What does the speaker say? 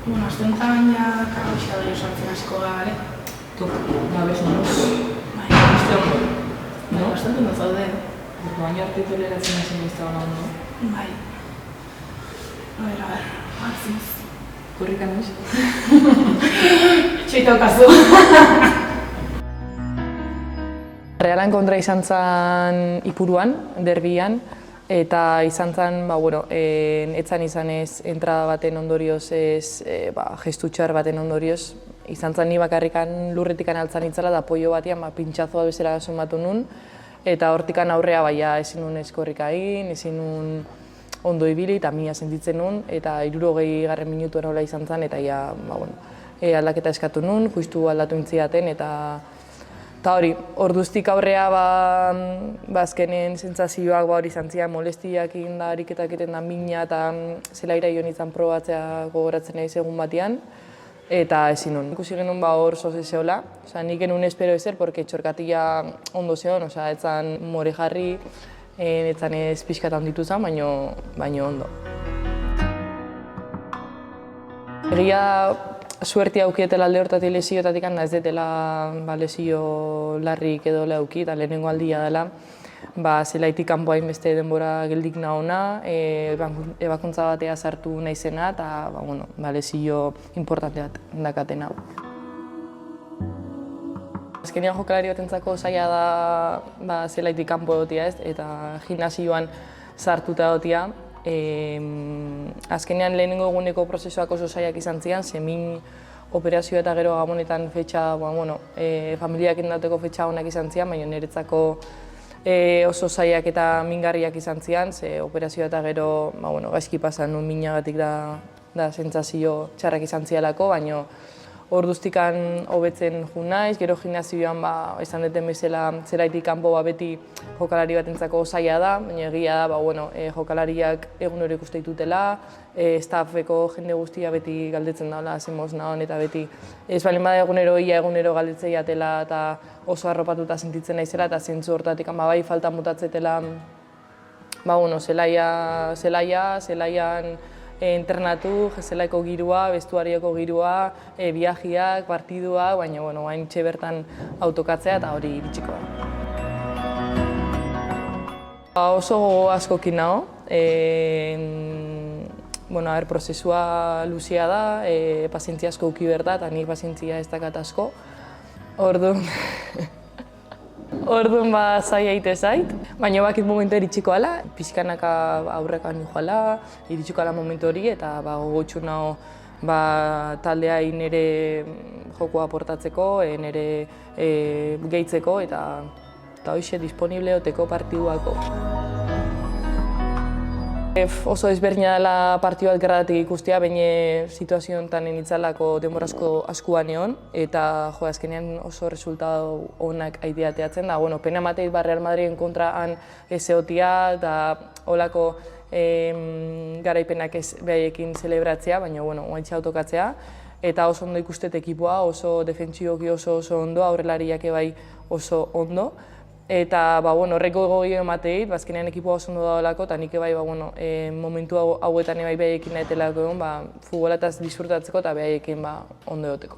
Bueno, azte honetan ja karroxia da sartzen hasiko gara, Tuk, bezonuz. Bai, Beste ondo. bai, bastante ondo zaude. Baina arte toleratzen hasi ez da ondo. Bai. A ver, hartzinez. Korrikan noiz? Txoita okazu. Realan kontra izan zen Ipuruan, derbian, eta izan zen, etzan izan ez entrada baten ondorioz, gestu txar baten ondorioz, izan zen ni bakarrikan lurretikan altzan itzala da apoio batean pintxazoa bezala somatu nun, eta hortikan aurrea baina ezin nun eskorrika egin, ezin nun ondo ibili eta mila sentitzen nun, eta 60. minutu erola izan zen, eta aldaketa eskatu nun, justu aldatu intzidaten, eta hori, orduztik aurrea azkenen sentsazioak hori izan zian, molestiak egin da, ariketak egiten da mina eta zelaira joan izan probatzea gogoratzen nahi egun batean, eta ezin nun. Ikusi genuen hor zoze zehola, nik genuen espero ezer, porque txorkatia ondo zeon, etzan more jarri, etzan ez pixkat handitu zen, baino ondo. Egia suerti aukietela alde hortatik lesioetatik ez detela lesio larrik edo leuki, eta lehenengo aldia dela zelaitik kanpo hainbeste denbora geldik nahona, ebakuntza batea sartu naizena eta lesio importante bat dakatena. Azkenean jokalari batentzako zaila da zelaitik kanpo egotia eta gimnasioan sartuta egotia. Azkenean lehenengo eguneko prozesuak oso zailak izan zian, zemin operazioa eta gero gabonetan fetxa, familiak endateko fetxa honak izan zian, baina niretzako oso zailak eta mingarriak izan zian, ze operazioa eta gero gaizki pasan nun minagatik da sentsazio txarrak izan zialako, baina orduztikan hobetzen jun naiz, gero gimnasioan izan deten bezala zelaitik kanpo beti jokalari batentzako zaila da, baina egia da jokalariak egunero ikuste ditutela, staffeko jende guztia beti galdetzen daula zemoz nahon eta beti ez balen bada egunero galdetzea jatela eta oso arropatuta sentitzen naizela eta zentzu hortatik bai falta mutatzetela zelaian entrenatu, zelaiko girua, bestuarioko girua, viajeak, partiduak, baina hain txe bertan autokatzea eta hori iritsiko da. Oso askokin nago, prozesua luzea da, pazientzia asko uki berda eta nik pazientzia ez dakat asko. Orduan zaila egite zait, baina bakit momentu iritsiko ala, pixkanaka aurrekan joala, iritsiko ala momentu hori eta gogotxu nago taldea nire jokoa aportatzeko, nire gehitzeko eta hoxe disponible oteko partiduako. Oso ezberdina dela partidu bat gerratik ikustea, baina situazio honetan enitzalako denbora askuan egon, eta azkenean oso resultado onak aideateatzen da. Pena mateit Real Madriden kontraan ez egotia eta holako garaipenak ez behaiekin zelebratzea, baina oaintxe autokatzea. Eta oso ondo ikustet ekipoa, oso defentsioki oso ondo, aurrelariak bai oso ondo. Eta horreko gogi emateit, azkenean ekipoa oso ondo dagoelako, eta nik bai momentu hauetan behaiekin nahetelako egon, futbolataz disfrutatzeko eta behaiekin ondo egoteko.